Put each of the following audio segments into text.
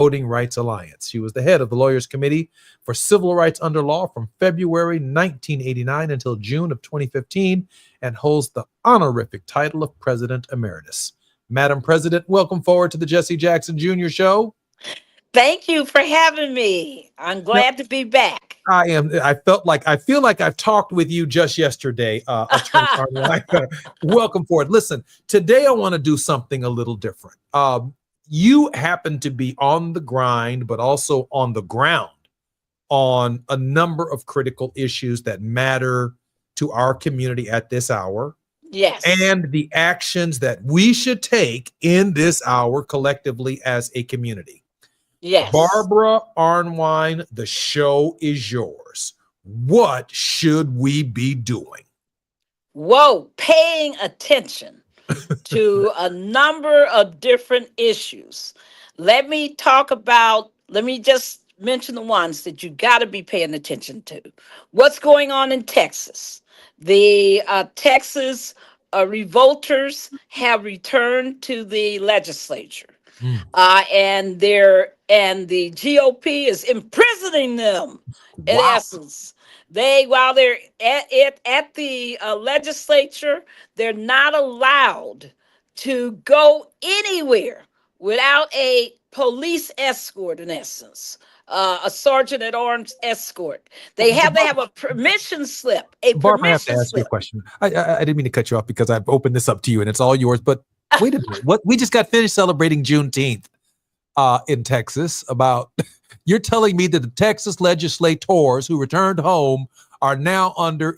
Voting Rights Alliance. She was the head of the Lawyers Committee for Civil Rights Under Law from February 1989 until June of 2015 and holds the honorific title of President Emeritus. Madam President, welcome forward to the Jesse Jackson Jr. Show. Thank you for having me. I'm Now, glad to be back. I feel like I've talked with you just yesterday, Attorney Carnwine. Welcome forward. Listen, today I want to do something a little different. You happen to be on the grind, but also on the ground on a number of critical issues that matter to our community at this hour. Yes. And the actions that we should take in this hour collectively as a community. Yes. Barbara Arnwine, the show is yours. What should we be doing? Whoa, paying attention to a number of different issues. Let me just mention the ones that you got to be paying attention to. What's going on in Texas? The Texas revolters have returned to the legislature. And the GOP is imprisoning them. In essence, while they're at the legislature, they're not allowed to go anywhere without a police escort. In essence, a sergeant at arms escort. They have to have a permission slip. Barbara, I have to ask you a question. I didn't mean to cut you off because I've opened this up to you and it's all yours. But wait a minute. What we just got finished celebrating Juneteenth in Texas. You're telling me that the Texas legislators who returned home are now they're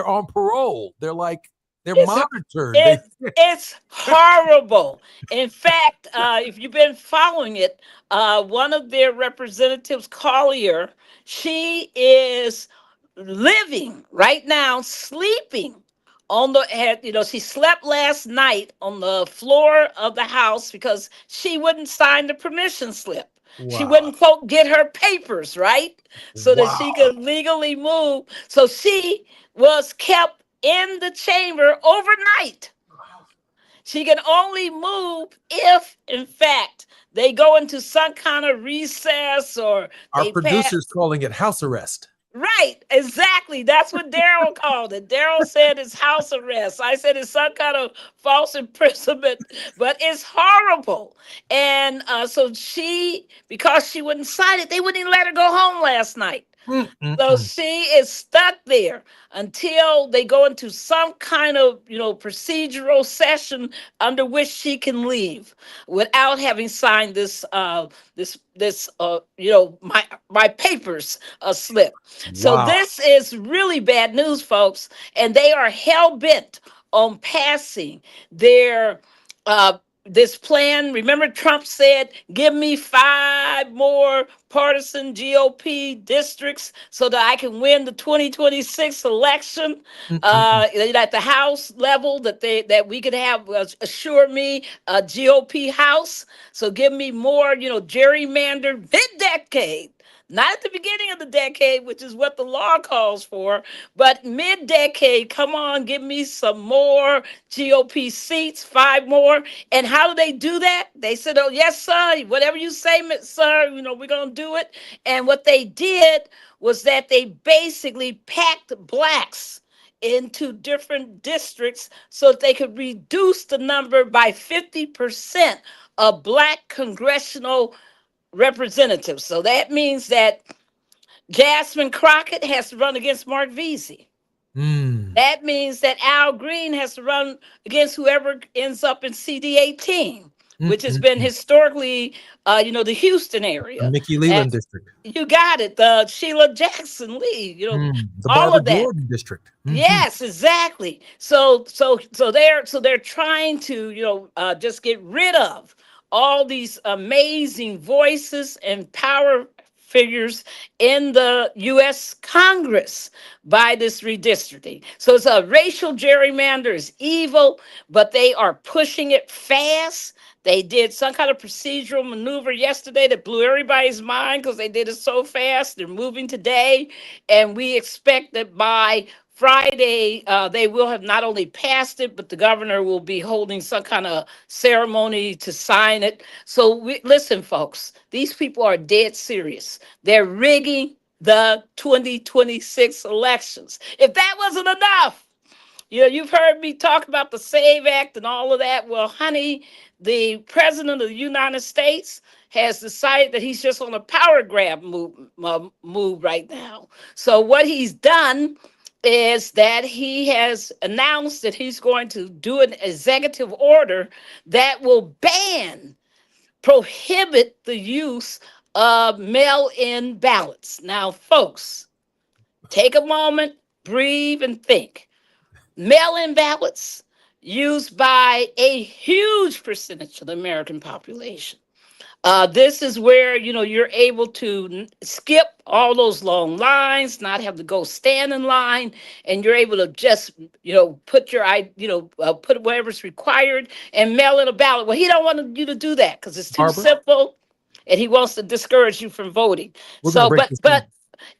on parole. They're monitored. It's horrible. In fact, if you've been following it, one of their representatives, Collier, she is living right now, sleeping on the head. She slept last night on the floor of the house because she wouldn't sign the permission slip. Wow. She wouldn't, quote, get her papers, right? So that she could legally move. So she was kept in the chamber overnight. She can only move if, in fact, they go into some kind of recess or our producer's calling it house arrest. Right, exactly. That's what Daryl called it. Daryl said it's house arrest. I said it's some kind of false imprisonment, but it's horrible. And so because she wouldn't sign it, they wouldn't even let her go home last night. So she is stuck there until they go into some kind of, procedural session under which she can leave without having signed this my papers slip. Wow. So this is really bad news, folks, and they are hell bent on passing their this plan. Remember, Trump said, give me 5 more partisan GOP districts so that I can win the 2026 election at the House level, that we could have, assure me, a GOP House. So give me more, gerrymandered mid-decade. Not at the beginning of the decade, which is what the law calls for, but mid-decade, come on, give me some more GOP seats, 5 more. And how do they do that? They said, oh, yes, sir, whatever you say, sir, we're going to do it. And what they did was that they basically packed blacks into different districts so that they could reduce the number by 50% of black congressional representatives. So that means that Jasmine Crockett has to run against Mark Vesey. That means that Al Green has to run against whoever ends up in CD18, which has been historically, the Houston area. The Mickey Leland district. You got it. The Sheila Jackson Lee, the all Barbara of that. Gordon district. Yes, exactly. So they're trying to, just get rid of all these amazing voices and power figures in the U.S. Congress by this redistricting. So it's a racial gerrymander, is evil, but they are pushing it fast. They did some kind of procedural maneuver yesterday that blew everybody's mind because they did it so fast. They're moving today, and we expect that by Friday, they will have not only passed it, but the governor will be holding some kind of ceremony to sign it. So listen, folks, these people are dead serious. They're rigging the 2026 elections. If that wasn't enough, you've heard me talk about the SAVE Act and all of that. Well, honey, the president of the United States has decided that he's just on a power grab move right now. So what he's done is that he has announced that he's going to do an executive order that will prohibit the use of mail-in ballots. Now, folks, take a moment, breathe, and think. Mail-in ballots used by a huge percentage of the American population. This is where you're able to skip all those long lines, not have to go stand in line, and you're able to just put put whatever's required and mail in a ballot. Well, he don't want you to do that because it's too Barbara, simple, and he wants to discourage you from voting. we're going to So, break but this but down.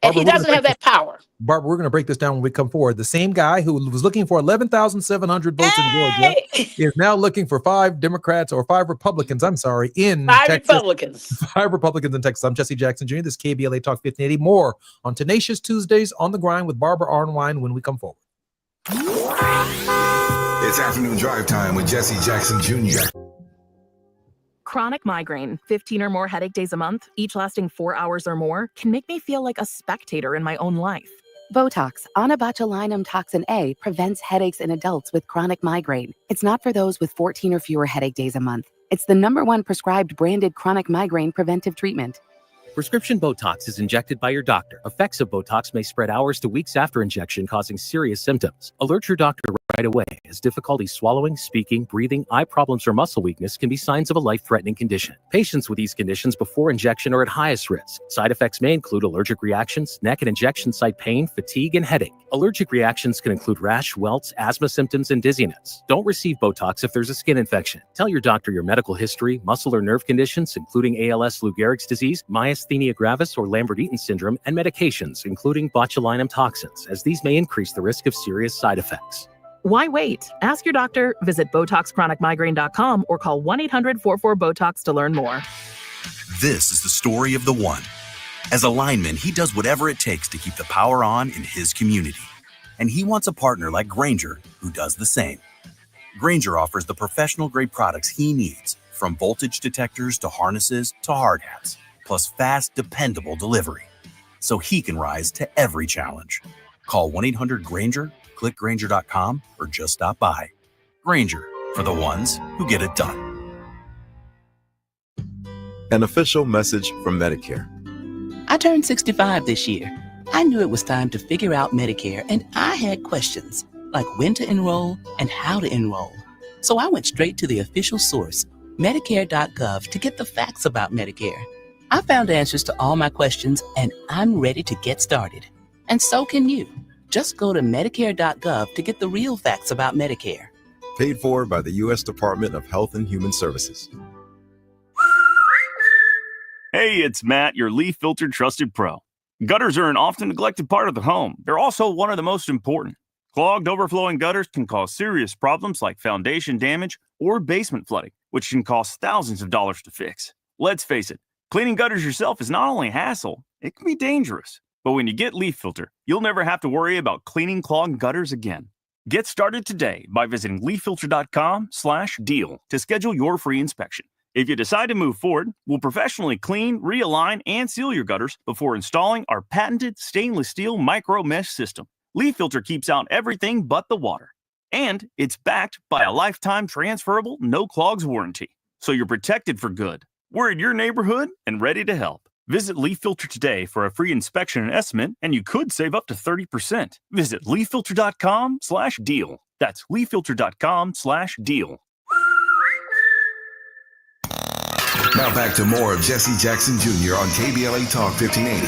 and Barbara, he doesn't have that power. Barbara, we're going to break this down when we come forward. The same guy who was looking for 11,700 votes in Georgia Hey, is now looking for 5 Republicans, in 5 Texas. Republicans. 5 Republicans in Texas. I'm Jesse Jackson Jr. This is KBLA Talk 1580. More on Tenacious Tuesdays on the Grind with Barbara Arnwine when we come forward. It's afternoon drive time with Jesse Jackson Jr. Chronic migraine, 15 or more headache days a month, each lasting 4 hours or more, can make me feel like a spectator in my own life. Botox, onabotulinum toxin A, prevents headaches in adults with chronic migraine. It's not for those with 14 or fewer headache days a month. It's the #1 prescribed branded chronic migraine preventive treatment. Prescription Botox is injected by your doctor. Effects of Botox may spread hours to weeks after injection, causing serious symptoms. Alert your doctor right away, as difficulty swallowing, speaking, breathing, eye problems, or muscle weakness can be signs of a life-threatening condition. Patients with these conditions before injection are at highest risk. Side effects may include allergic reactions, neck and injection site pain, fatigue, and headache. Allergic reactions can include rash, welts, asthma symptoms, and dizziness. Don't receive Botox if there's a skin infection. Tell your doctor your medical history, muscle or nerve conditions, including ALS, Lou Gehrig's disease, myasthenia gravis, or Lambert-Eaton syndrome, and medications, including botulinum toxins, as these may increase the risk of serious side effects. Why wait? Ask your doctor, visit BotoxChronicMigraine.com, or call 1-800-44-BOTOX to learn more. This is the story of the one. As a lineman, he does whatever it takes to keep the power on in his community. And he wants a partner like Grainger who does the same. Grainger offers the professional-grade products he needs, from voltage detectors to harnesses to hard hats, plus fast, dependable delivery, so he can rise to every challenge. Call 1-800-GRAINGER, click Grainger.com, or just stop by. Grainger, for the ones who get it done. An official message from Medicare. I turned 65 this year. I knew it was time to figure out Medicare, and I had questions, like when to enroll and how to enroll. So I went straight to the official source, Medicare.gov, to get the facts about Medicare. I found answers to all my questions, and I'm ready to get started. And so can you. Just go to Medicare.gov to get the real facts about Medicare. Paid for by the U.S. Department of Health and Human Services. Hey, it's Matt, your leaf filter trusted pro. Gutters are an often neglected part of the home. They're also one of the most important. Clogged, overflowing gutters can cause serious problems like foundation damage or basement flooding, which can cost thousands of dollars to fix. Let's face it, cleaning gutters yourself is not only a hassle, it can be dangerous. But when you get Leaf Filter, you'll never have to worry about cleaning clogged gutters again. Get started today by visiting leaffilter.com/deal to schedule your free inspection. If you decide to move forward, we'll professionally clean, realign, and seal your gutters before installing our patented stainless steel micro mesh system. Leaf Filter keeps out everything but the water. And it's backed by a lifetime transferable no clogs warranty. So you're protected for good. We're in your neighborhood and ready to help. Visit Leaf Filter today for a free inspection and estimate, and you could save up to 30%. Visit leaffilter.com/deal. That's leaffilter.com/deal. Now back to more of Jesse Jackson Jr. on KBLA Talk 1580.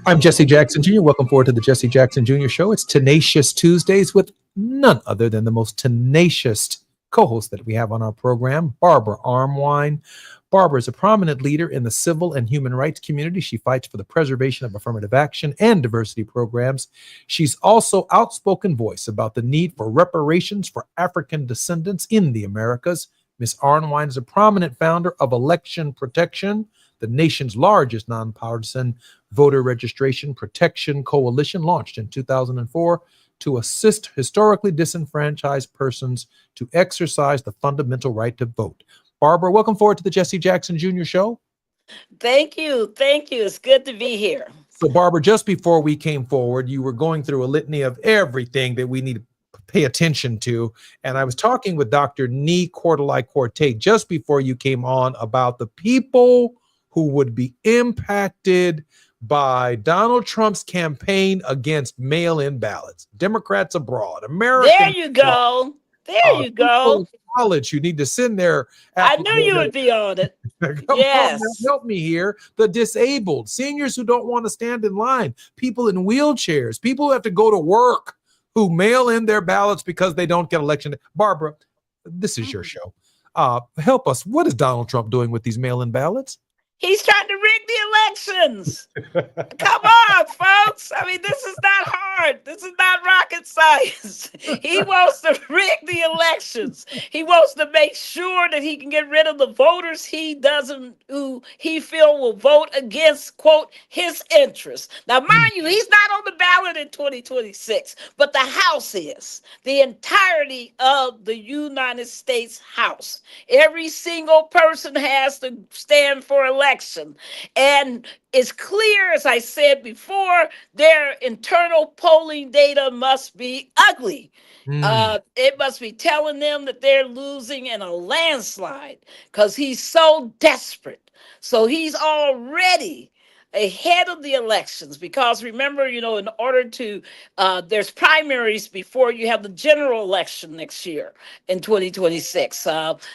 I'm Jesse Jackson Jr. Welcome forward to the Jesse Jackson Jr. Show. It's Tenacious Tuesdays with none other than the most tenacious co-host that we have on our program, Barbara Arnwine. Barbara is a prominent leader in the civil and human rights community. She fights for the preservation of affirmative action and diversity programs. She's also outspoken voice about the need for reparations for African descendants in the Americas. Ms. Arnwine is a prominent founder of Election Protection, the nation's largest nonpartisan voter registration protection coalition, launched in 2004 to assist historically disenfranchised persons to exercise the fundamental right to vote. Barbara, welcome forward to the Jesse Jackson Jr. Show. Thank you. Thank you. It's good to be here. So, Barbara, just before we came forward, you were going through a litany of everything that we need to pay attention to. And I was talking with Dr. Nee Cordelai-Corte just before you came on about the people who would be impacted by Donald Trump's campaign against mail-in ballots. Democrats abroad, Americans. There you go. There you go. College, you need to send their. I knew you would be on it. Yes. On, help me here. The disabled, seniors who don't want to stand in line, people in wheelchairs, people who have to go to work, who mail in their ballots because they don't get election. Barbara, this is your show. Help us. What is Donald Trump doing with these mail-in ballots? He's trying to rig the elections. Come on, folks. I mean, this is not hard. This is not rocket science. He wants to rig the elections. He wants to make sure that he can get rid of the voters who he feel will vote against, quote, his interests. Now, mind you, he's not on the ballot in 2026, but the House is. The entirety of the United States House. Every single person has to stand for election. And it's clear, as I said before, their internal polling data must be ugly. It must be telling them that they're losing in a landslide because he's so desperate. So he's already ahead of the elections because remember, in order to, there's primaries before you have the general election next year in 2026.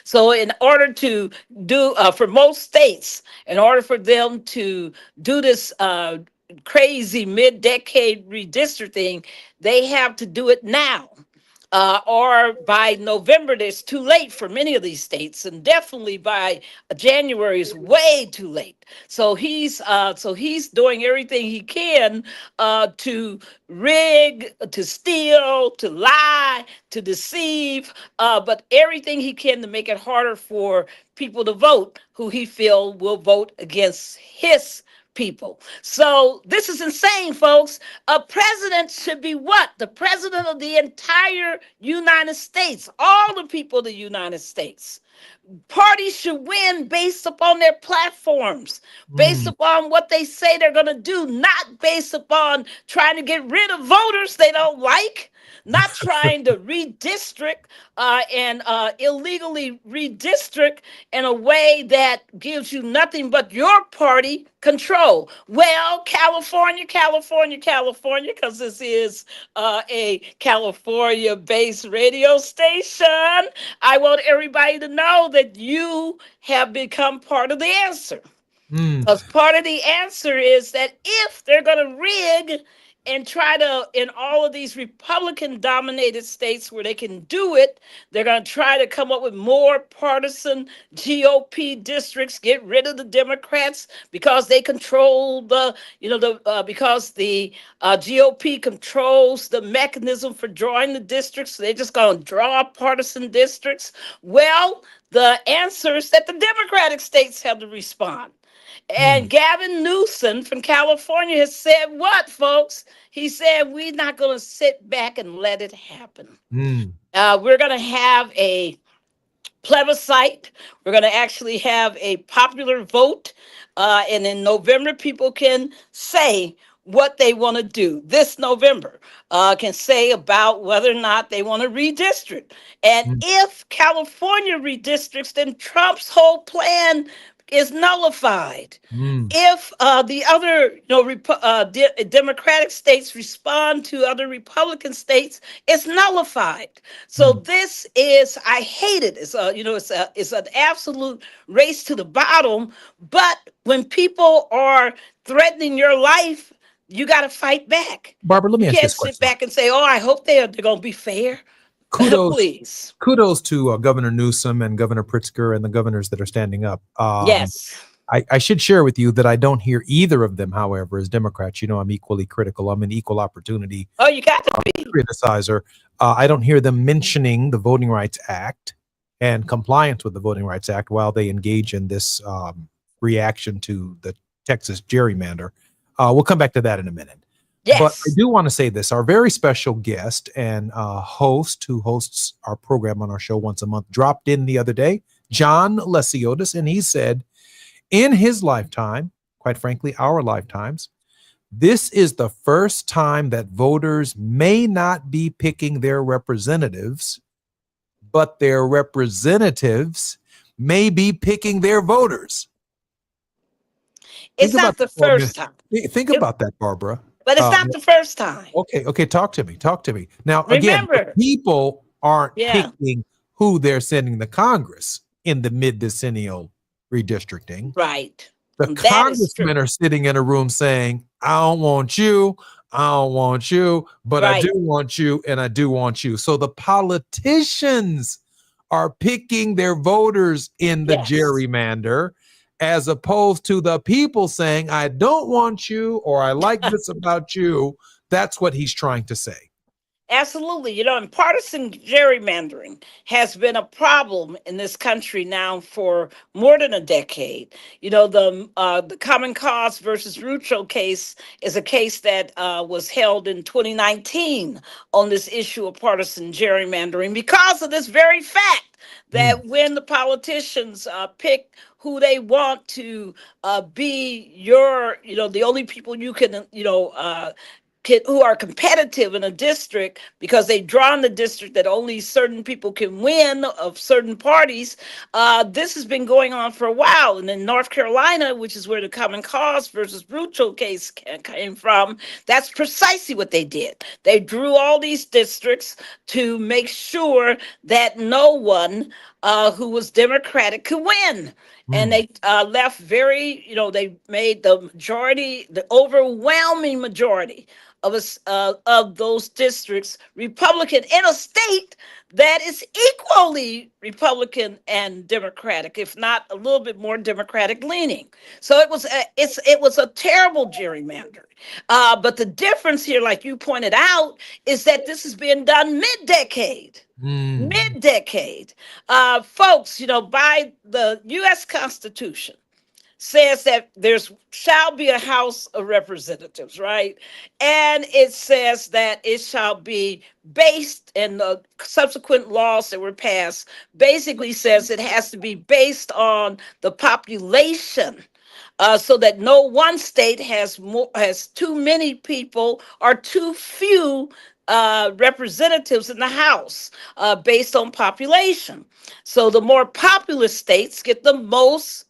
So in order to do, for most states, in order for them to do this crazy mid-decade redistricting, they have to do it now. Or by November, it's too late for many of these states, and definitely by January is way too late. So he's doing everything he can to rig, to steal, to lie, to deceive, but everything he can to make it harder for people to vote who he feel will vote against his people. So this is insane, folks. A president should be what? The president of the entire United States, all the people of the United States. Parties should win based upon their platforms, based upon what they say they're going to do, not based upon trying to get rid of voters they don't like, not trying to redistrict and illegally redistrict in a way that gives you nothing but your party control. Well, California, because this is a California-based radio station, I want everybody to know that you have become part of the answer. Because part of the answer is that if they're going to rig and try to, in all of these Republican-dominated states where they can do it, they're going to try to come up with more partisan GOP districts, get rid of the Democrats because they control because the GOP controls the mechanism for drawing the districts. So they're just going to draw partisan districts. Well, the answer is that the Democratic states have to respond. And Gavin Newsom from California has said what, folks? He said, we're not going to sit back and let it happen. We're going to have a plebiscite. We're going to actually have a popular vote. And in November, people can say what they want to do. This November can say about whether or not they want to redistrict. And if California redistricts, then Trump's whole plan is nullified. If the other Democratic states respond to other Republican states, it's nullified. So this is, I hate it. It's it's an absolute race to the bottom. But when people are threatening your life, you got to fight back. Barbara, let me ask you You this can't question. sit back and say, "Oh, I hope they're going to be fair." kudos, Please. kudos to Governor Newsom and Governor Pritzker and the governors that are standing up. Yes. I should share with you that I don't hear either of them, however, as Democrats. You know, I'm equally critical. I'm an equal opportunity Oh, you got to be. criticizer. I don't hear them mentioning the Voting Rights Act and compliance with the Voting Rights Act while they engage in this reaction to the Texas gerrymander. We'll come back to that in a minute. Yes. But I do want to say this. Our very special guest and host who hosts our program on our show once a month dropped in the other day, John Lesiotis, and he said, in his lifetime, quite frankly, our lifetimes, this is the first time that voters may not be picking their representatives, but their representatives may be picking their voters. It's not the first time. Think about that, Barbara. But it's not the first time. Okay, talk to me. Now, Remember, again, people aren't yeah. picking who they're sending to Congress in the mid-decennial redistricting. Right. The And congressmen are sitting in a room saying, I don't want you, but I do want you, and I do want you. So the politicians are picking their voters in the gerrymander, as opposed to the people saying, I don't want you, or I like this about you. That's what he's trying to say. Absolutely. You know, and partisan gerrymandering has been a problem in this country now for more than a decade. You know, the Common Cause versus Rucho case is a case that was held in 2019 on this issue of partisan gerrymandering because of this very fact that when the politicians pick who they want to be the only people you can, who are competitive in a district because they draw in the district that only certain people can win of certain parties. This has been going on for a while. And in North Carolina, which is where the Common Cause versus Rucho case came from, that's precisely what they did. They drew all these districts to make sure that no one who was Democratic could win. And they left they made the overwhelming majority of those districts Republican in a state that is equally Republican and Democratic, if not a little bit more Democratic leaning. So it was a terrible gerrymander. But the difference here, like you pointed out, is that this is being done mid-decade. Mid-decade. Folks, by the U.S. Constitution, says that shall be a House of Representatives, right? And it says that it shall be based, and the subsequent laws that were passed basically says it has to be based on the population. So that no one state has too many people or too few representatives in the House based on population. So the more populous states get the most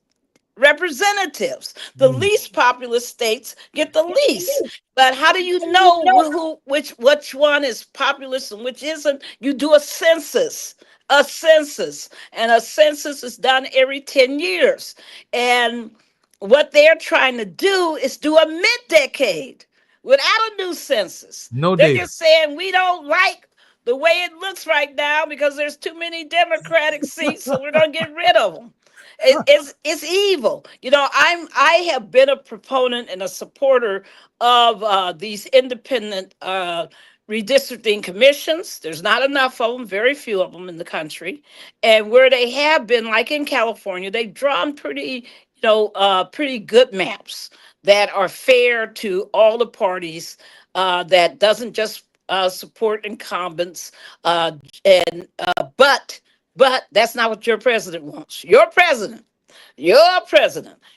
representatives. The least populous states get the least. But how do you know which one is populous and which isn't? You do a census. And a census is done every 10 years. And what they're trying to do is do a mid-decade without a new census. They're just saying we don't like the way it looks right now because there's too many Democratic seats, so we're going to get rid of them. It's evil. I have been a proponent and a supporter of these independent redistricting commissions. There's not enough of them, very few of them in the country. And where they have been, like in California, they've drawn pretty good maps that are fair to all the parties, that doesn't just support incumbents. But that's not what your president wants. Your president,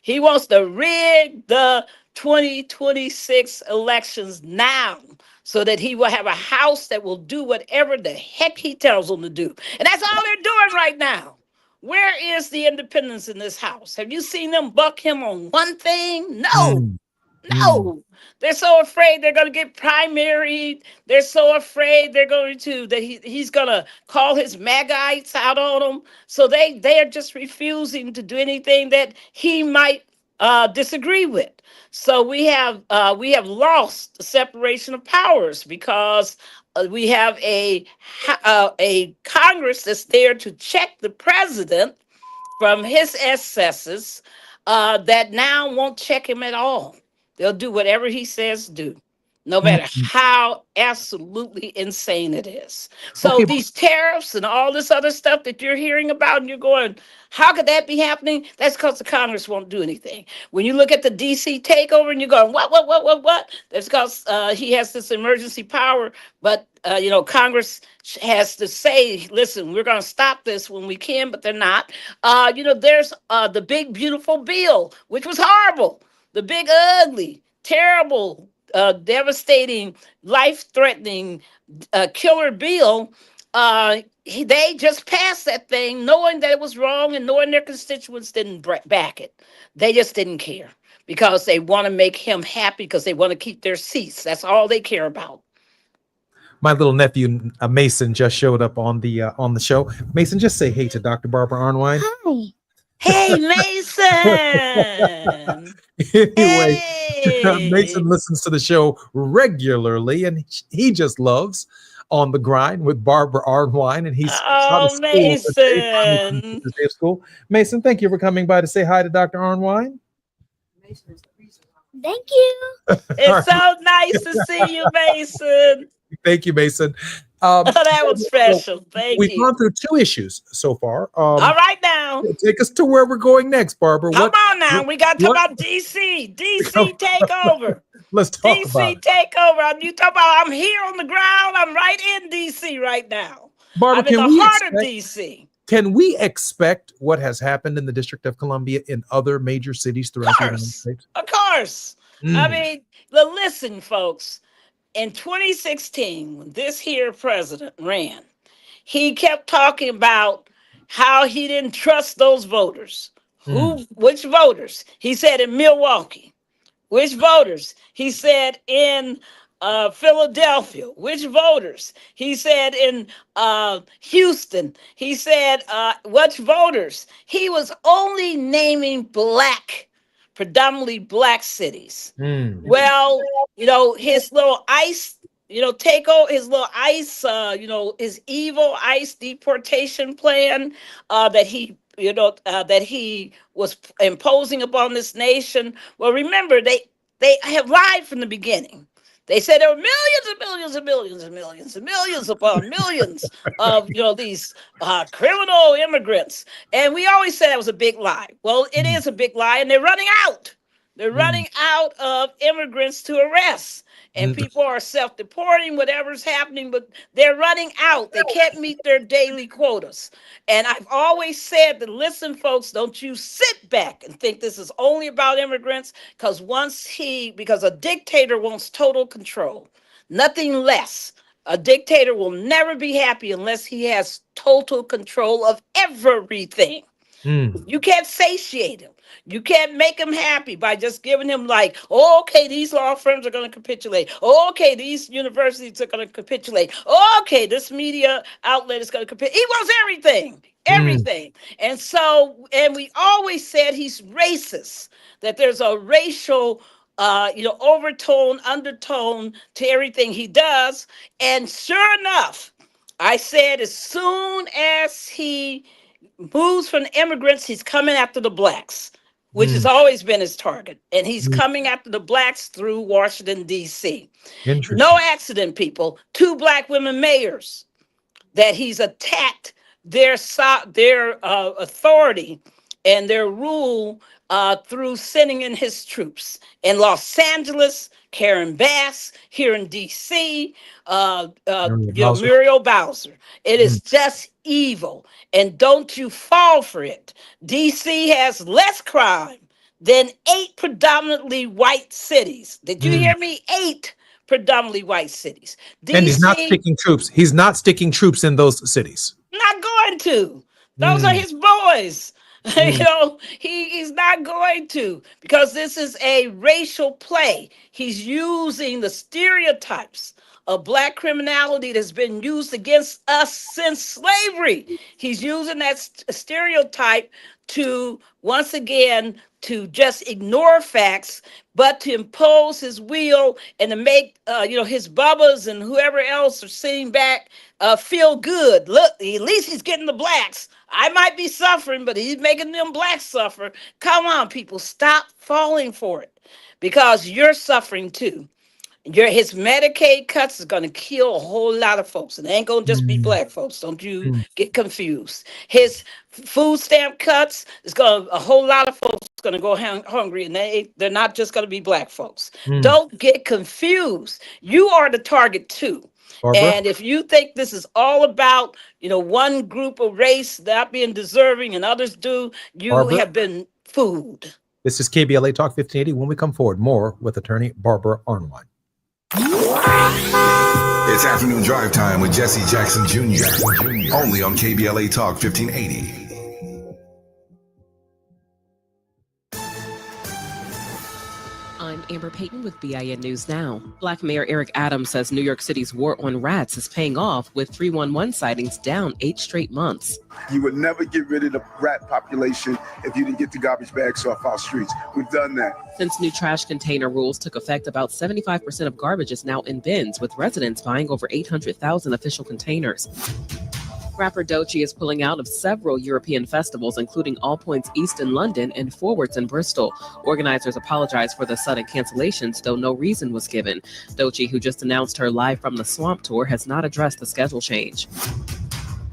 he wants to rig the 2026 elections now so that he will have a House that will do whatever the heck he tells them to do. And that's all they're doing right now. Where is the independence in this House? Have you seen them buck him on one thing? No. No, they're so afraid they're going to get primaried. They're so afraid that he's going to call his Magites out on them. So they are just refusing to do anything that he might disagree with. So we have lost the separation of powers because we have a Congress that's there to check the president from his excesses, that now won't check him at all. They'll do whatever he says do, no matter Mm. how absolutely insane it is. So Okay, these tariffs and all this other stuff that you're hearing about, and you're going, how could that be happening? That's because the Congress won't do anything. When you look at the DC takeover and you're going, what? That's because he has this emergency power, but Congress has to say, listen, we're going to stop this when we can, but they're not. There's the big, beautiful bill, which was horrible. The big, ugly, terrible, devastating, life-threatening, killer bill. They just passed that thing knowing that it was wrong and knowing their constituents didn't back it. They just didn't care because they want to make him happy because they want to keep their seats. That's all they care about. my little nephew Mason just showed up on the show. Mason, just say hey to Dr. Barbara Arnwine. Hi. Hey, Mason. Anyway, Hey. Mason listens to the show regularly, and he just loves On the Grind with Barbara Arnwine, and he's out of school Mason. today, day of school. Mason, thank you for coming by to say hi to Dr. Arnwine. Thank you. It's so nice to see you, Mason. Thank you, Mason. That was special. Thank We've you. gone through 2 issues so far. All right now. Take us to where we're going next, Barbara. Come on now. We got to talk about DC. DC takeover. Let's talk DC about it. takeover. You talk about I'm here on the ground. I'm right in DC right now. Barbara, I'm in the heart of DC. Can we expect what has happened in the District of Columbia in other major cities throughout the United States? Of course. I mean, listen, folks. In 2016, when this here president ran, he kept talking about how he didn't trust those voters. Which voters? He said in Milwaukee. Which voters? He said in Philadelphia. Which voters? He said in Houston. He said which voters? He was only naming predominantly black cities. Well, his little ICE, takeover, his little ICE, his evil ICE deportation plan that he was imposing upon this nation. Well, remember, they have lied from the beginning. They said there were millions and millions and millions and millions and millions upon millions of these criminal immigrants, and we always said that was a big lie. Well, it is a big lie, and they're running out. They're running out of immigrants to arrest, and people are self-deporting, whatever's happening, but they're running out. They can't meet their daily quotas. And I've always said that, listen, folks, don't you sit back and think this is only about immigrants, because because a dictator wants total control, nothing less. A dictator will never be happy unless he has total control of everything. You can't satiate him. You can't make him happy by just giving him okay, these law firms are going to capitulate. Okay, these universities are going to capitulate. Okay, this media outlet is going to capitulate. He wants everything. And we always said he's racist, that there's a racial overtone, undertone to everything he does. And sure enough, I said as soon as he moves from the immigrants, he's coming after the blacks, which has always been his target. And he's coming after the blacks through Washington, D.C. No accident, people. 2 black women mayors that he's attacked their authority and their rule through sending in his troops. In Los Angeles, Karen Bass, here in D.C., Muriel Bowser. It is just evil. And don't you fall for it. D.C. has less crime than 8 predominantly white cities. Did you hear me? 8 predominantly white cities. And he's not sticking troops. He's not sticking troops in those cities. Not going to. Those are his boys. He's not going to, because this is a racial play. He's using the stereotypes of black criminality that's been used against us since slavery. He's using that stereotype to, once again, to just ignore facts, but to impose his will and to make, his bubbas and whoever else are sitting back feel good. Look, at least he's getting the blacks. I might be suffering, but he's making them blacks suffer. Come on, people, stop falling for it, because you're suffering too. His Medicaid cuts is going to kill a whole lot of folks. It ain't going to just be black folks. Don't you get confused. His food stamp cuts is going to, a whole lot of folks going to go hungry, and they're not just going to be black folks. Don't get confused. You are the target too. Barbara? And if you think this is all about, one group of race not being deserving and others do, you Barbara? Have been fooled. This is KBLA Talk 1580. When we come forward, more with attorney Barbara Arnwine. It's afternoon drive time with Jesse Jackson Jr. Only on KBLA Talk 1580. I'm Amber Payton with BIN News Now. Black Mayor Eric Adams says New York City's war on rats is paying off, with 311 sightings down 8 straight months. You would never get rid of the rat population if you didn't get the garbage bags off our streets. We've done that. Since new trash container rules took effect, about 75% of garbage is now in bins, with residents buying over 800,000 official containers. Rapper Doechii is pulling out of several European festivals, including All Points East in London and Forwards in Bristol. Organizers apologized for the sudden cancellations, though no reason was given. Doechii, who just announced her Live from the Swamp tour, has not addressed the schedule change.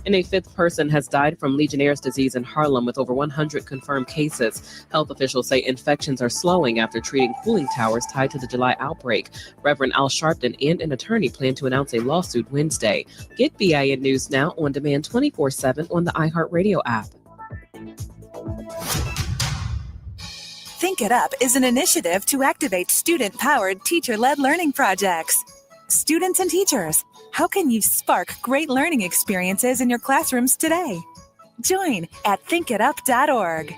And a 5th person has died from Legionnaire's disease in Harlem, with over 100 confirmed cases. Health officials say infections are slowing after treating cooling towers tied to the July outbreak. Reverend Al Sharpton and an attorney plan to announce a lawsuit Wednesday. Get BIN News Now on demand 24/7 on the iHeartRadio app. Think It Up is an initiative to activate student-powered, teacher-led learning projects. Students and teachers, how can you spark great learning experiences in your classrooms today? Join at thinkitup.org.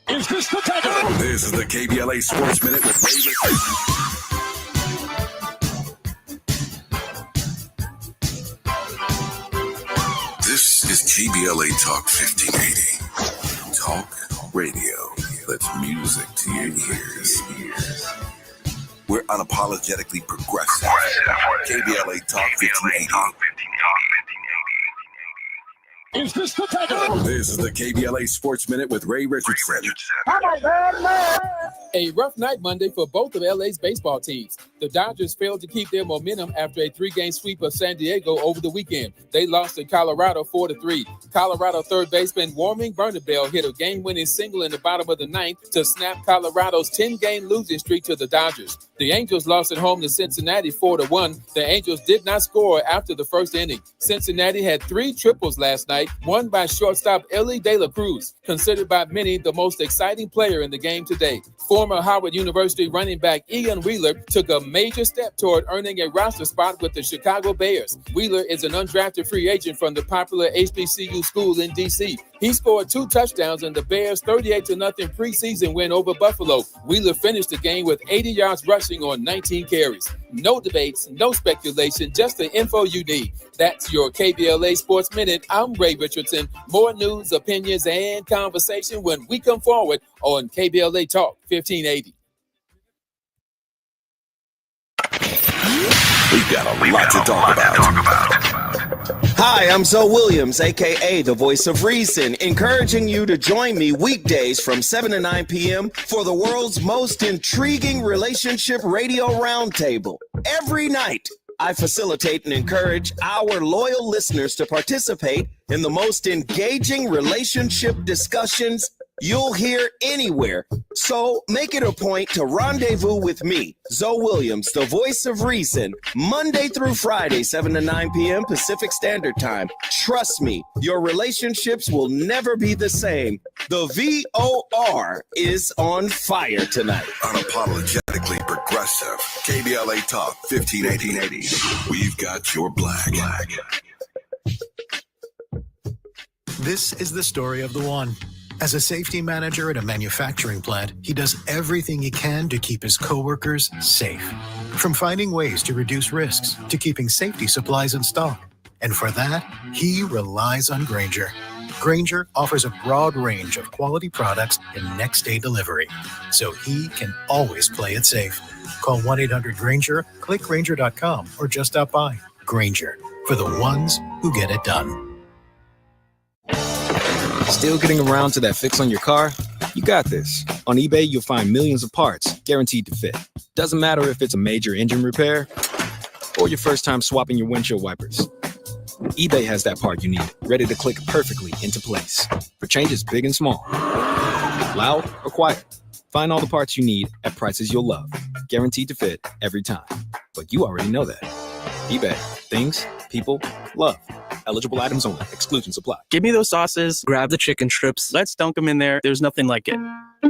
Is this the time? This is the KBLA Sports Minute with Ray Richardson. This is KBLA Talk 1580. Talk radio. That's music to your ears. We're unapologetically progressive. KBLA Talk 1580. Is this the time? This is the KBLA Sports Minute with Ray Richardson. A rough night Monday for both of LA's baseball teams. The Dodgers failed to keep their momentum after a 3-game sweep of San Diego over the weekend. They lost to Colorado 4-3. Colorado third baseman Warming Bernabell hit a game-winning single in the bottom of the ninth to snap Colorado's 10-game losing streak to the Dodgers. The Angels lost at home to Cincinnati 4-1. The Angels did not score after the first inning. Cincinnati had 3 triples last night, one by shortstop Ellie De La Cruz, considered by many the most exciting player in the game today. Former Howard University running back Ian Wheeler took a major step toward earning a roster spot with the Chicago Bears. Wheeler is an undrafted free agent from the popular HBCU school in D.C. He scored 2 touchdowns in the Bears' 38-0 preseason win over Buffalo. Wheeler finished the game with 80 yards rushing on 19 carries. No debates, no speculation, just the info you need. That's your KBLA Sports Minute. I'm Ray Richardson. More news, opinions, and conversation when we come forward on KBLA Talk 1580. We've got a lot to talk about. Hi, I'm Zoe Williams, a.k.a. the Voice of Reason, encouraging you to join me weekdays from 7 to 9 p.m. for the world's most intriguing relationship radio roundtable. Every night, I facilitate and encourage our loyal listeners to participate in the most engaging relationship discussions you'll hear anywhere. So make it a point to rendezvous with me, Zoe Williams, the Voice of Reason, Monday through Friday, 7 to 9 p.m. Pacific Standard Time. Trust me, your relationships will never be the same. The VOR is on fire tonight. Unapologetically progressive. KBLA Talk 1580. We've got your black. This is the story of the one. As a safety manager at a manufacturing plant, he does everything he can to keep his coworkers safe. From finding ways to reduce risks to keeping safety supplies in stock. And for that, he relies on Grainger. Grainger offers a broad range of quality products and next-day delivery, so he can always play it safe. Call 1-800-GRAINGER, click Grainger.com, or just stop by. Grainger, for the ones who get it done. Still getting around to that fix on your car? You got this. On eBay, you'll find millions of parts guaranteed to fit. Doesn't matter if it's a major engine repair or your first time swapping your windshield wipers. eBay has that part you need, ready to click perfectly into place for changes big and small, loud or quiet. Find all the parts you need at prices you'll love, guaranteed to fit every time. But you already know that. eBay, things, people, love. Eligible items only. Exclusions apply. Give me those sauces. Grab the chicken strips. Let's dunk them in there. There's nothing like it.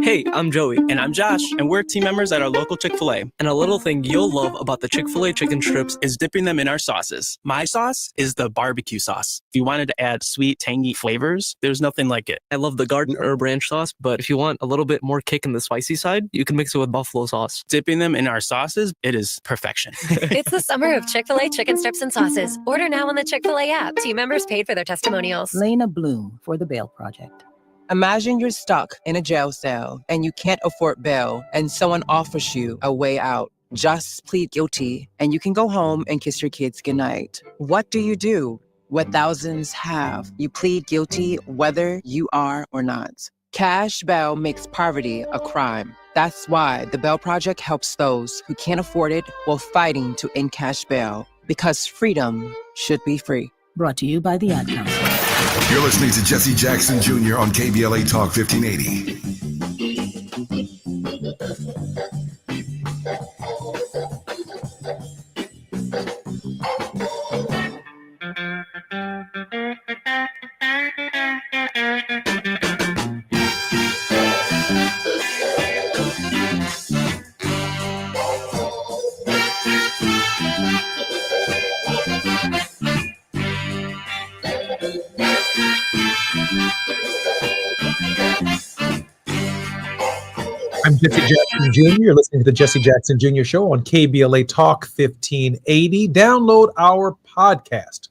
Hey, I'm Joey. And I'm Josh. And we're team members at our local Chick-fil-A. And a little thing you'll love about the Chick-fil-A chicken strips is dipping them in our sauces. My sauce is the barbecue sauce. If you wanted to add sweet, tangy flavors, there's nothing like it. I love the garden herb ranch sauce, but if you want a little bit more kick in the spicy side, you can mix it with buffalo sauce. Dipping them in our sauces, it is perfection. It's the summer of Chick-fil-A chicken strips and sauces. Order now on the Chick-fil-A app. Team members paid for their testimonials. Lena Bloom for the Bail Project. Imagine you're stuck in a jail cell and you can't afford bail and someone offers you a way out. Just plead guilty and you can go home and kiss your kids goodnight. What do you do? What thousands have. You plead guilty whether you are or not. Cash bail makes poverty a crime. That's why the Bail Project helps those who can't afford it while fighting to end cash bail. Because freedom should be free. Brought to you by the Ad Council. You're listening to Jesse Jackson Jr. on KBLA Talk 1580. I'm Jesse Jackson Jr. You're listening to the Jesse Jackson Jr. Show on KBLA Talk 1580. Download our podcast.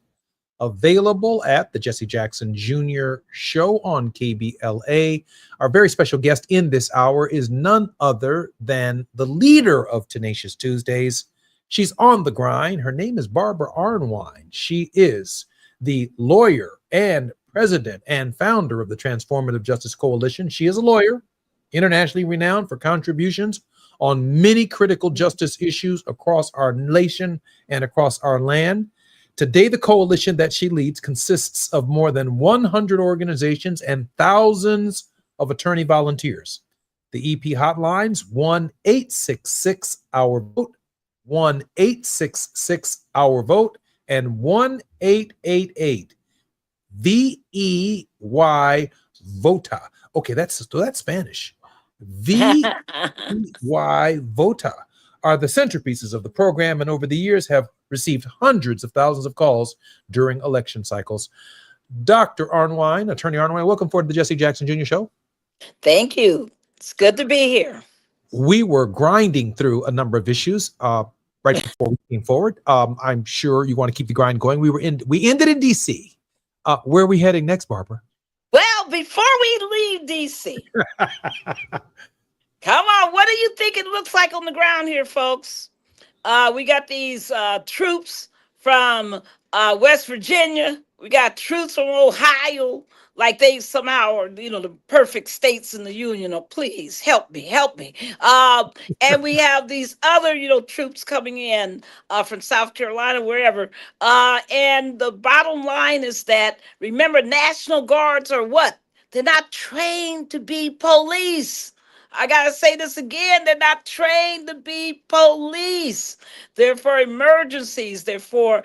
Available at the Jesse Jackson Jr. Show on KBLA. Our very special guest in this hour is none other than the leader of Tenacious Tuesdays. She's on the grind. Her name is Barbara Arnwine. She is the lawyer and president and founder of the Transformative Justice Coalition. She is a lawyer, internationally renowned for contributions on many critical justice issues across our nation and across our land. Today, the coalition that she leads consists of more than 100 organizations and thousands of attorney volunteers. The EP hotlines 1-866-OUR-VOTE, 1-866-OUR-VOTE, and 1-888-VEY-VOTA. Okay, that's Spanish. VEY-VOTA are the centerpieces of the program, and over the years have received hundreds of thousands of calls during election cycles. Dr. Arnwine, Attorney Arnwine, welcome forward to the Jesse Jackson Jr. Show. Thank you. It's good to be here. We were grinding through a number of issues right before we came forward. I'm sure you want to keep the grind going. We ended in D.C. Where are we heading next, Barbara? Well, before we leave D.C., come on, what do you think it looks like on the ground here, folks? We got these troops from West Virginia. We got troops from Ohio, like they somehow are, the perfect states in the union. Oh, please help me. And we have these other, troops coming in from South Carolina, wherever. And the bottom line is that, remember, National Guards are what? They're not trained to be police. I got to say this again. They're not trained to be police. They're for emergencies. They're for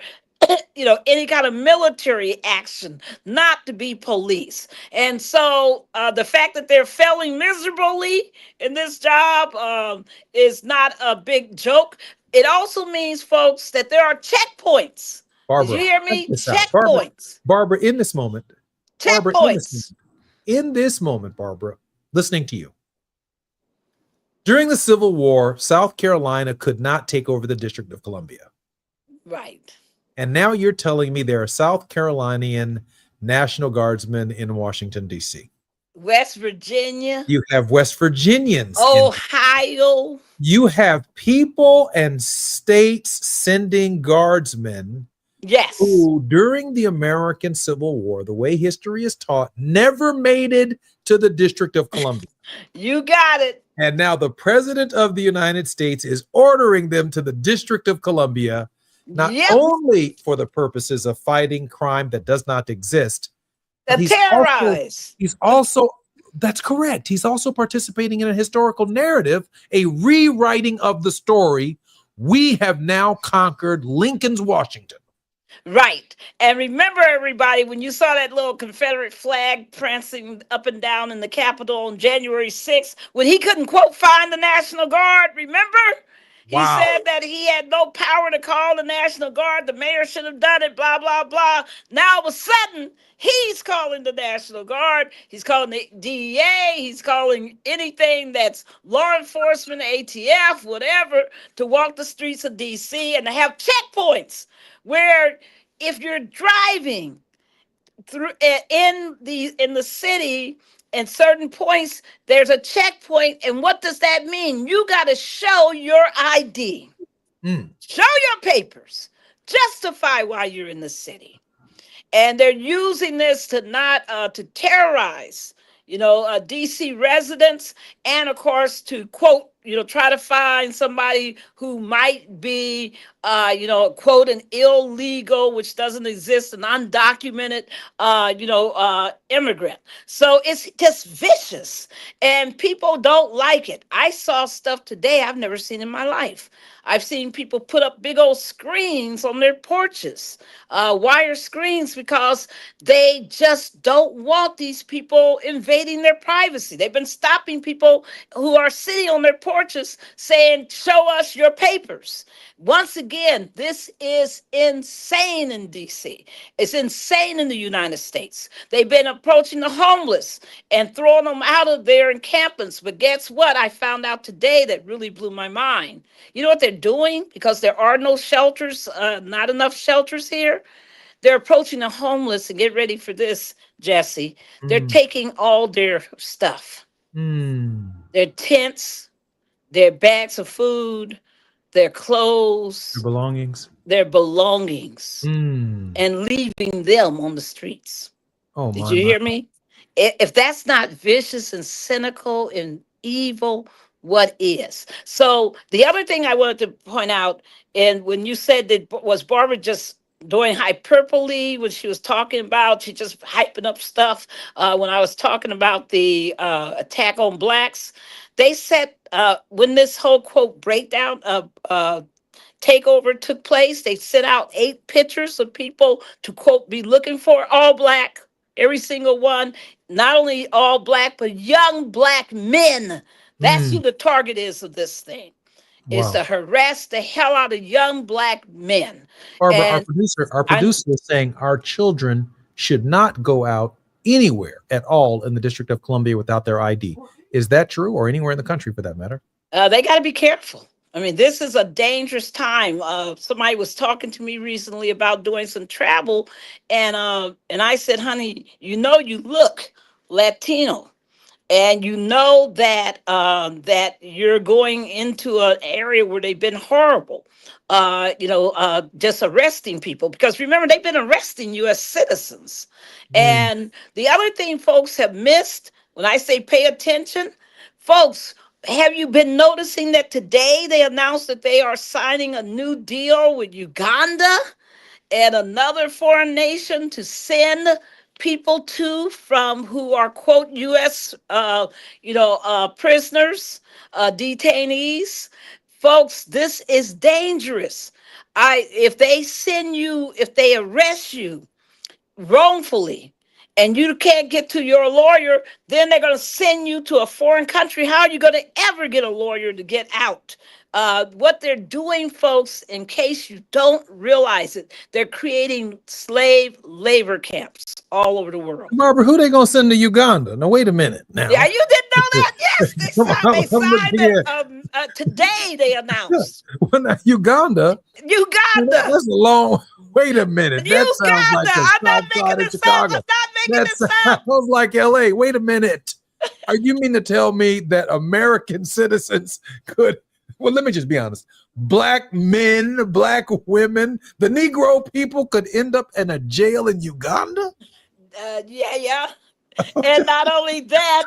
any kind of military action, not to be police. And so the fact that they're failing miserably in this job is not a big joke. It also means, folks, that there are checkpoints. Barbara, did you hear me? Checkpoints. Barbara, in this moment. Checkpoints. In this moment, Barbara, listening to you. During the Civil War, South Carolina could not take over the District of Columbia. Right. And now you're telling me there are South Carolinian National Guardsmen in Washington, D.C. West Virginia. You have West Virginians. Ohio. You have people and states sending guardsmen. Yes. Who, during the American Civil War, the way history is taught, never made it to the District of Columbia. You got it. And now the President of the United States is ordering them to the District of Columbia, not only for the purposes of fighting crime that does not exist, but he's also, that's correct. He's also participating in a historical narrative, a rewriting of the story. We have now conquered Lincoln's Washington. Right. And remember, everybody, when you saw that little Confederate flag prancing up and down in the Capitol on January 6th, when he couldn't, quote, find the National Guard, remember? Wow. He said that he had no power to call the National Guard. The mayor should have done it, blah, blah, blah. Now, all of a sudden, he's calling the National Guard. He's calling the DEA. He's calling anything that's law enforcement, ATF, whatever, to walk the streets of D.C. and to have checkpoints where if you're driving through in the city and certain points, there's a checkpoint. And what does that mean? You got to show your ID, show your papers, justify why you're in the city. And they're using this to not to terrorize, DC residents, and of course to, quote, try to find somebody who might be, quote, an illegal, which doesn't exist, an undocumented, immigrant. So it's just vicious, and people don't like it. I saw stuff today I've never seen in my life. I've seen people put up big old screens on their porches, wire screens, because they just don't want these people invading their privacy. They've been stopping people who are sitting on their porches saying, show us your papers. Once again, this is insane in DC. It's insane in the United States. They've been approaching the homeless and throwing them out of their encampments. But guess what? I found out today that really blew my mind. You know what they're doing? Because there are no shelters, not enough shelters here. They're approaching the homeless, and get ready for this, Jesse. They're taking all their stuff. Their tents, their bags of food, their clothes, their belongings, and leaving them on the streets. Oh, Did you hear me? If that's not vicious and cynical and evil, what is? So the other thing I wanted to point out, and when you said that, was Barbara just doing hyperbole when she was talking about, she just hyping up stuff when I was talking about the attack on blacks. They said when this whole, quote, breakdown of takeover took place, they sent out 8 pictures of people to, quote, be looking for, all black, every single one, not only all black, but young black men. That's who the target is of this thing. Is to harass the hell out of young black men. Barbara, And our producer is saying our children should not go out anywhere at all in the District of Columbia without their ID. Is that true, or anywhere in the country for that matter? They got to be careful. I mean, this is a dangerous time. Somebody was talking to me recently about doing some travel, and I said, honey, you look Latino. And you know that that you're going into an area where they've been horrible, just arresting people. Because remember, they've been arresting U.S. citizens. And the other thing folks have missed, when I say pay attention, folks, have you been noticing that today they announced that they are signing a new deal with Uganda and another foreign nation to send people from who are, quote, U.S. Prisoners, detainees. Folks, this is dangerous. If they arrest you wrongfully and you can't get to your lawyer, then they're going to send you to a foreign country. How are you going to ever get a lawyer to get out? What they're doing, folks, in case you don't realize it, they're creating slave labor camps all over the world. Barbara, who they gonna send to Uganda? Now, wait a minute. Now, Yeah, you didn't know that? Yes, they signed it. Today they announced. Well, now, Uganda. Uganda. That's a long. Wait a minute. That sounds like the I'm not south making side of this up. Chicago. I'm not making That this up. sounds like LA. Wait a minute. Are you mean to tell me that American citizens could? Well, let me just be honest. Black men, black women, the Negro people could end up in a jail in Uganda? Yeah. And not only that,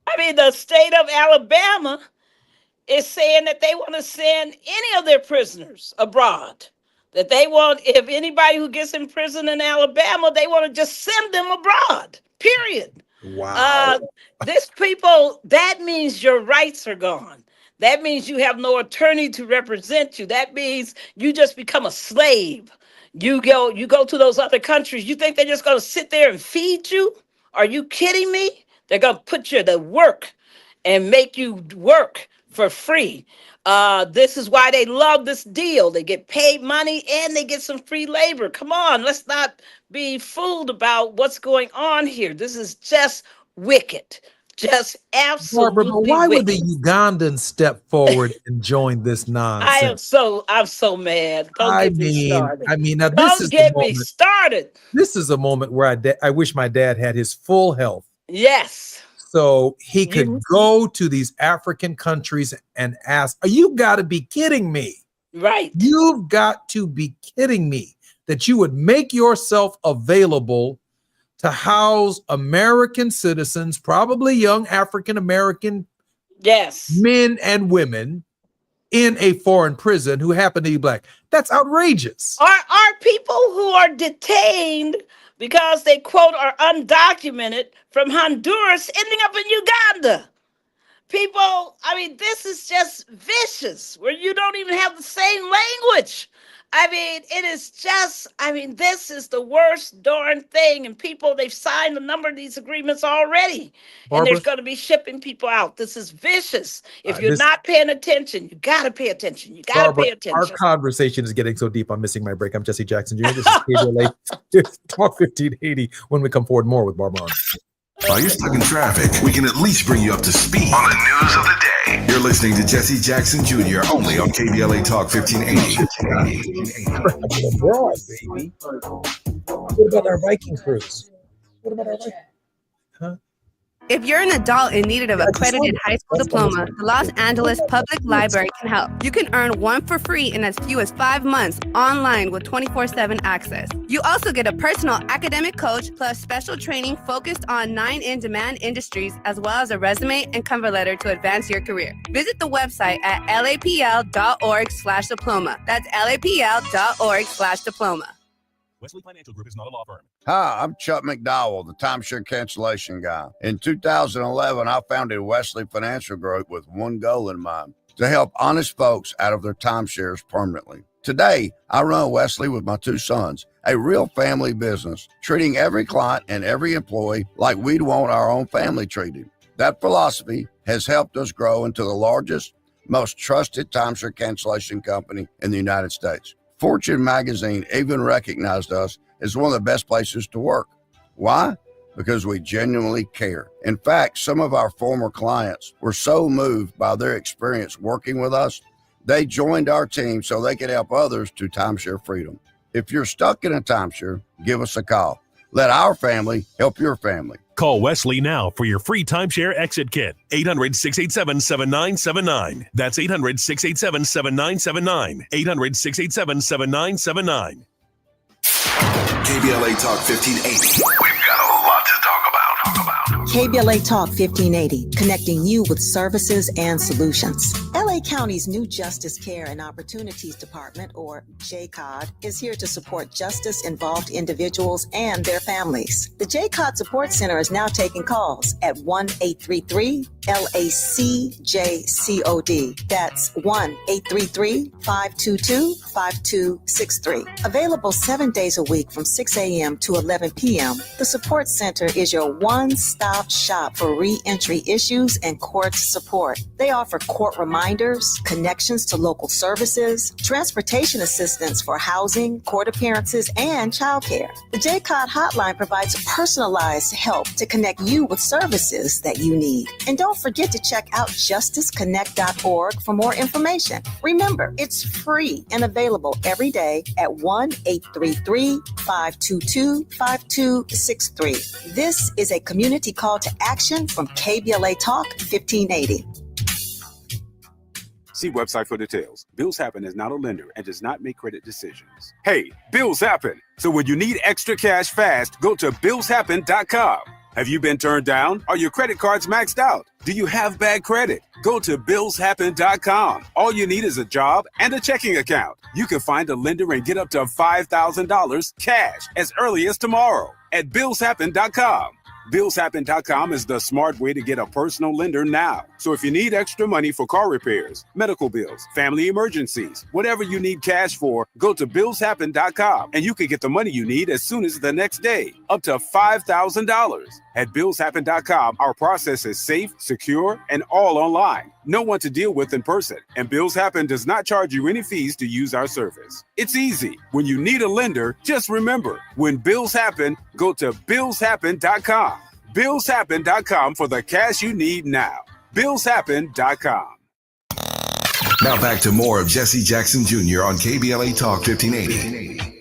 I mean, the state of Alabama is saying that they want to send any of their prisoners abroad. That they want, if anybody who gets in prison in Alabama, they want to just send them abroad, period. Wow. This people, that means your rights are gone. That means you have no attorney to represent you. That means you just become a slave. You go to those other countries. You think they're just going to sit there and feed you? Are you kidding me? They're going to put you to work and make you work for free. This is why they love this deal. They get paid money and they get some free labor. Come on, let's not be fooled about what's going on here. This is just wicked. Just absolutely Barbara, but why would the wicked. Ugandans step forward and join this nonsense? I'm so mad. Don't get me started. Now this Don't is the get me moment. started. This is a moment where I wish my dad had his full health. Yes. So he could go to these African countries and ask, you got to be kidding me. Right. You've got to be kidding me that you would make yourself available to house American citizens, probably young African American men and women in a foreign prison who happen to be black. That's outrageous. Are people who are detained because they, quote, are undocumented from Honduras ending up in Uganda? People, I mean, this is just vicious, where you don't even have the same language. I mean, it is just, this is the worst darn thing. And people, they've signed a number of these agreements already. And Barbara? there's going to be shipping people out. This is vicious. If you're not paying attention, you got to pay attention. You got to pay attention. Our conversation is getting so deep, I'm missing my break. I'm Jesse Jackson Jr. This is KBLA Talk 1580. When we come forward, more with Barbara. While you're stuck in traffic, we can at least bring you up to speed on the news of the day. You're listening to Jesse Jackson Jr. only on KBLA Talk 1580. Abroad, baby. What about our Viking cruise? What about our Viking? Huh? If you're an adult in need of an accredited high school diploma, the Los Angeles Public Library can help. You can earn one for free in as few as 5 months online with 24/7 access. You also get a personal academic coach plus special training focused on 9 in-demand industries, as well as a resume and cover letter to advance your career. Visit the website at lapl.org/diploma. That's lapl.org/diploma. Wesley Financial Group is not a law firm. Hi, I'm Chuck McDowell, the timeshare cancellation guy. In 2011, I founded Wesley Financial Group with one goal in mind: to help honest folks out of their timeshares permanently. Today, I run Wesley with my 2 sons, a real family business, treating every client and every employee like we'd want our own family treated. That philosophy has helped us grow into the largest, most trusted timeshare cancellation company in the United States. Fortune magazine even recognized us as one of the best places to work. Why? Because we genuinely care. In fact, some of our former clients were so moved by their experience working with us, they joined our team so they could help others to timeshare freedom. If you're stuck in a timeshare, give us a call. Let our family help your family. Call Wesley now for your free timeshare exit kit. 800-687-7979. That's 800-687-7979. 800-687-7979. KBLA Talk 1580. We've got a lot to talk about. KBLA Talk 1580, connecting you with services and solutions. LA County's new Justice Care and Opportunities Department, or JCOD, is here to support justice-involved individuals and their families. The JCOD Support Center is now taking calls at 1-833-LACJCOD. That's 1-833-522-5263. Available 7 days a week from 6 a.m. to 11 p.m., the Support Center is your one-stop shop for re-entry issues and court support. They offer court reminders, lenders, connections to local services, transportation assistance for housing, court appearances, and childcare. The JCOD hotline provides personalized help to connect you with services that you need. And don't forget to check out justiceconnect.org for more information. Remember, it's free and available every day at 1-833-522-5263. This is a community call to action from KBLA Talk 1580. See website for details. Bills Happen is not a lender and does not make credit decisions. Hey, bills happen. So when you need extra cash fast, go to billshappen.com. Have you been turned down? Are your credit cards maxed out? Do you have bad credit? Go to billshappen.com. All you need is a job and a checking account. You can find a lender and get up to $5,000 cash as early as tomorrow at billshappen.com. Billshappen.com is the smart way to get a personal lender now. So if you need extra money for car repairs, medical bills, family emergencies, whatever you need cash for, go to billshappen.com and you can get the money you need as soon as the next day, up to $5,000. At billshappen.com, our process is safe, secure, and all online. No one to deal with in person. And Bills Happen does not charge you any fees to use our service. It's easy. When you need a lender, just remember, when bills happen, go to billshappen.com. Billshappen.com for the cash you need now. Billshappen.com. Now back to more of Jesse Jackson Jr. on KBLA Talk 1580.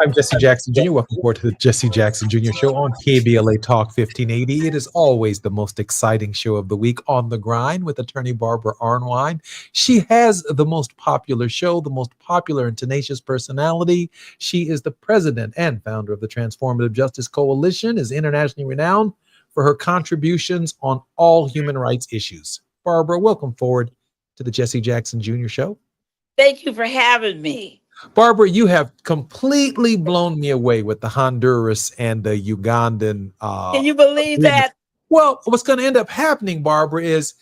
I'm Jesse Jackson Jr. Welcome forward to the Jesse Jackson Jr. Show on KBLA Talk 1580. It is always the most exciting show of the week on the grind with attorney Barbara Arnwine. She has the most popular show, the most popular and tenacious personality. She is the president and founder of the Transformative Justice Coalition, is internationally renowned for her contributions on all human rights issues. Barbara, welcome forward to the Jesse Jackson Jr. Show. Thank you for having me. Barbara, you have completely blown me away with the Honduras and the Ugandan. Can you believe that? Well, what's going to end up happening, Barbara, is,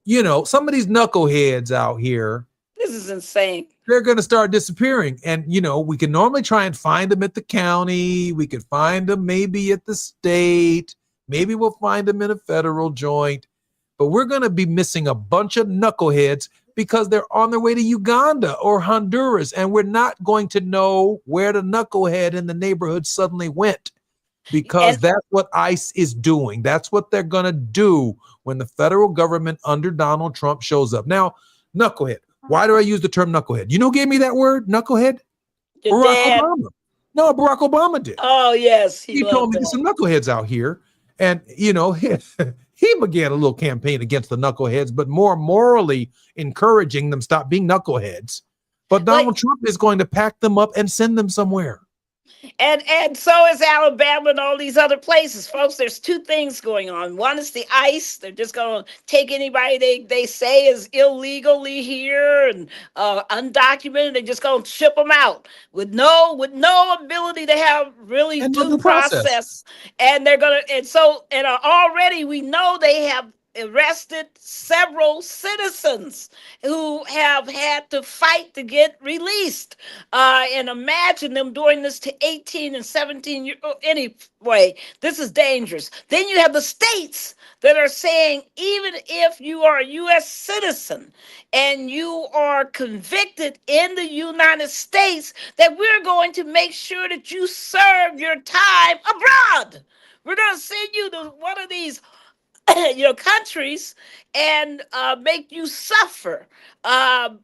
some of these knuckleheads out here. This is insane. They're going to start disappearing. And, we can normally try and find them at the county. We could find them maybe at the state. Maybe we'll find them in a federal joint. But we're going to be missing a bunch of knuckleheads because they're on their way to Uganda or Honduras, and we're not going to know where the knucklehead in the neighborhood suddenly went, because that's what ICE is doing. That's what they're going to do when the federal government under Donald Trump shows up. Now, knucklehead. Why do I use the term knucklehead? You know who gave me that word, knucklehead? Barack Obama. No, Barack Obama did. Oh, yes. He told me there's some knuckleheads out here. And, he began a little campaign against the knuckleheads, but more morally encouraging them stop being knuckleheads. But Donald Trump is going to pack them up and send them somewhere. And so is Alabama and all these other places, folks. There's two things going on. One is the ICE. They're just going to take anybody they say is illegally here and undocumented. They're just going to ship them out with no ability to have really due process. And they're going to, and already we know they have arrested several citizens who have had to fight to get released. And imagine them doing this to 18 and 17 years old. Anyway, this is dangerous. Then you have the states that are saying, even if you are a U.S. citizen and you are convicted in the United States, that we're going to make sure that you serve your time abroad. We're going to send you to one of these countries and make you suffer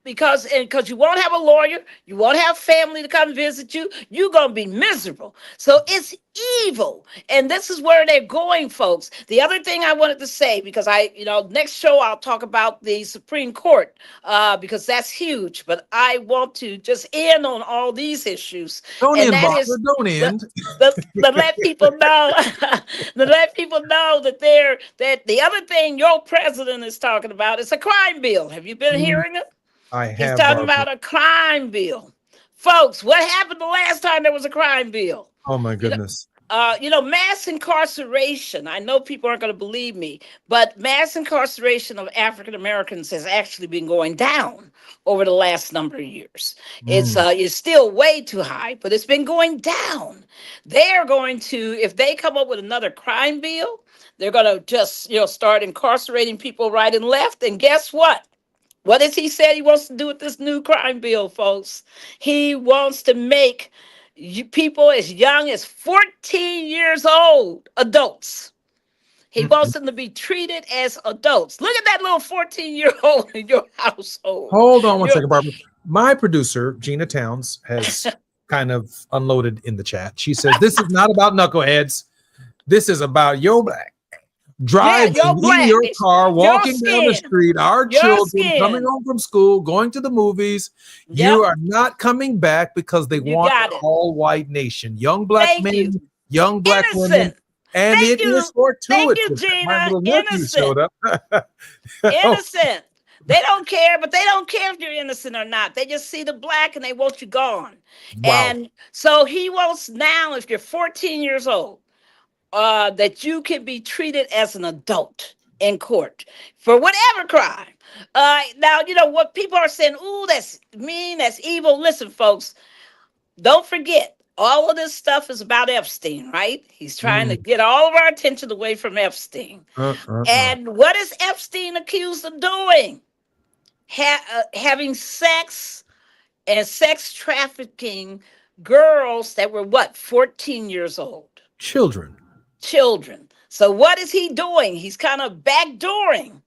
because you won't have a lawyer, you won't have family to come visit you, you're going to be miserable. So it's evil. And this is where they're going, folks. The other thing I wanted to say, because next show I'll talk about the Supreme Court because that's huge, but I want to just end on all these issues. Don't and end, Barbara, don't end. To let people know, that that the other thing your president is talking about is a crime bill. Have you been hearing it? I have. He's talking about a crime bill. Folks, what happened the last time there was a crime bill? Oh my goodness. Mass incarceration. I know people aren't going to believe me, but mass incarceration of African Americans has actually been going down over the last number of years. It's still way too high, but it's been going down. They are going to, if they come up with another crime bill, they're going to just start incarcerating people right and left. And guess what? What has he said he wants to do with this new crime bill, folks? He wants to make people as young as 14 years old adults. He wants them to be treated as adults. Look at that little 14-year-old in your household. Hold on one second, Barbara. My producer, Gina Towns, has kind of unloaded in the chat. She says, this is not about knuckleheads. This is about your black. Driving in your car, walking down the street, our children coming home from school, going to the movies. You are not coming back because they want an all-white nation. Young black men, young black women, and it is fortuitous. My little nephew showed up. Innocent. They don't care, but they don't care if you're innocent or not. They just see the black and they want you gone. Wow. And so he wants now, if you're 14 years old, that you can be treated as an adult in court for whatever crime. Now, what people are saying, ooh, that's mean, that's evil. Listen, folks, don't forget, all of this stuff is about Epstein, right? He's trying to get all of our attention away from Epstein. And what is Epstein accused of doing? Having sex and sex trafficking girls that were 14 years old? Children. So what is he doing? He's kind of backdooring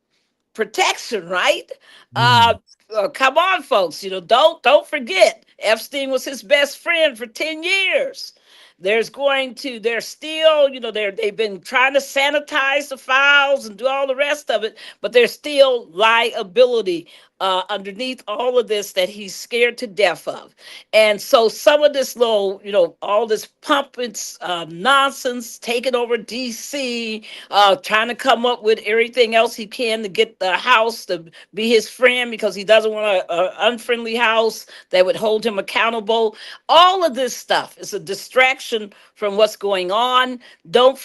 protection, right? Come on, folks. Don't forget, Epstein was his best friend for 10 years. They're still, they've been trying to sanitize the files and do all the rest of it, but there's still liability underneath all of this that he's scared to death of. And so some of this little, all this pumping nonsense, taking over DC, trying to come up with everything else he can to get the house to be his friend because he doesn't want an unfriendly house that would hold him accountable. All of this stuff is a distraction from what's going on. Don't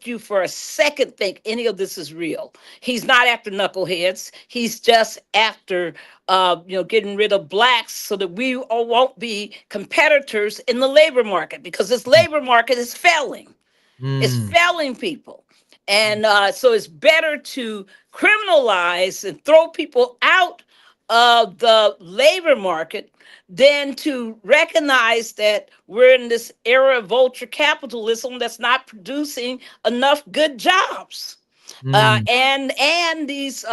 you for a second think any of this is real. He's not after knuckleheads. He's just after, getting rid of blacks so that we all won't be competitors in the labor market, because this labor market is failing. It's failing people. And so it's better to criminalize and throw people out of the labor market than to recognize that we're in this era of vulture capitalism that's not producing enough good jobs. And these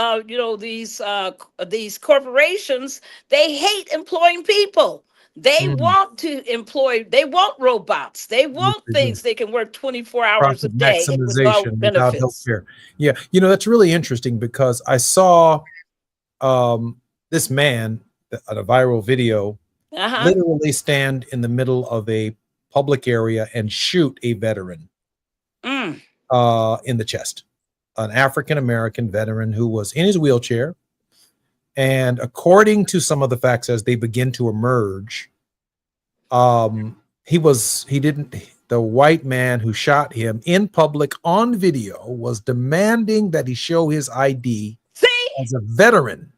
these corporations, they hate employing people. They want robots. They want things they can work 24 hours a day with no benefits. Healthcare. Yeah, that's really interesting because I saw this man at a viral video literally stand in the middle of a public area and shoot a veteran in the chest, an African-American veteran who was in his wheelchair. And according to some of the facts as they begin to emerge, the white man who shot him in public on video was demanding that he show his ID as a veteran.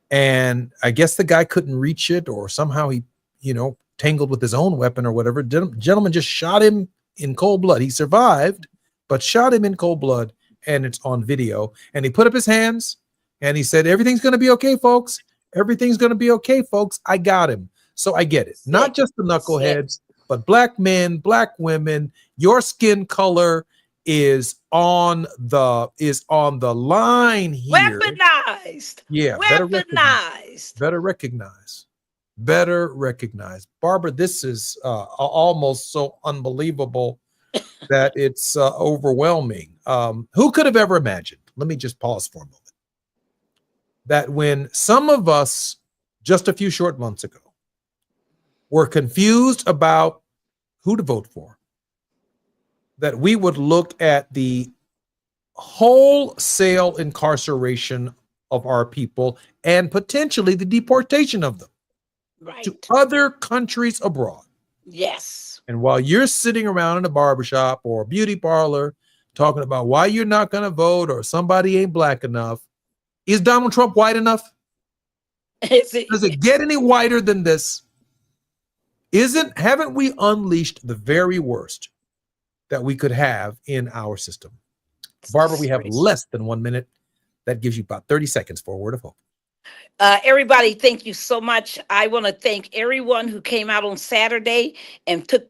And I guess the guy couldn't reach it, or somehow he, tangled with his own weapon or whatever. Gentleman just shot him in cold blood. He survived, but shot him in cold blood, and it's on video. And he put up his hands and he said, everything's going to be okay, folks. Everything's going to be okay, folks. I got him. So I get it. Not just the knuckleheads, but black men, black women, your skin color is on the line here. Weaponized. Yeah. Weaponized. Better recognize. Barbara, this is almost so unbelievable that it's overwhelming. Who could have ever imagined? Let me just pause for a moment. That when some of us just a few short months ago were confused about who to vote for, that we would look at the wholesale incarceration of our people and potentially the deportation of them to other countries abroad. Yes. And while you're sitting around in a barbershop or a beauty parlor talking about why you're not going to vote or somebody ain't black enough, is Donald Trump white enough? Does it get any whiter than this? Haven't we unleashed the very worst that we could have in our system? Barbara, we have less than 1 minute. That gives you about 30 seconds for a word of hope. Everybody, thank you so much. I want to thank everyone who came out on Saturday and took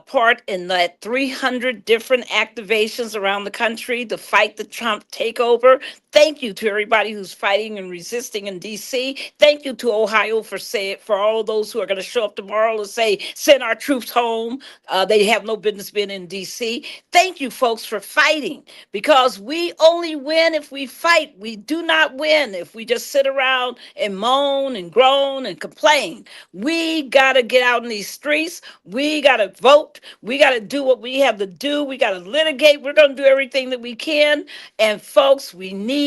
part in that 300 different activations around the country to fight the Trump takeover. Thank you to everybody who's fighting and resisting in D.C. Thank you to Ohio for all those who are going to show up tomorrow and say, send our troops home. They have no business being in D.C. Thank you, folks, for fighting, because we only win if we fight. We do not win if we just sit around and moan and groan and complain. We got to get out in these streets. We got to vote. We got to do what we have to do. We got to litigate. We're going to do everything that we can. And folks, we need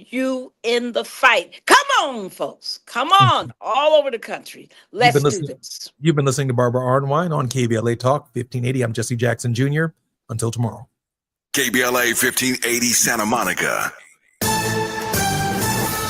you in the fight. Come on, folks. Come on, all over the country. Let's do this. You've been listening to Barbara Arnwine on KBLA Talk 1580. I'm Jesse Jackson Jr. Until tomorrow. KBLA 1580 Santa Monica.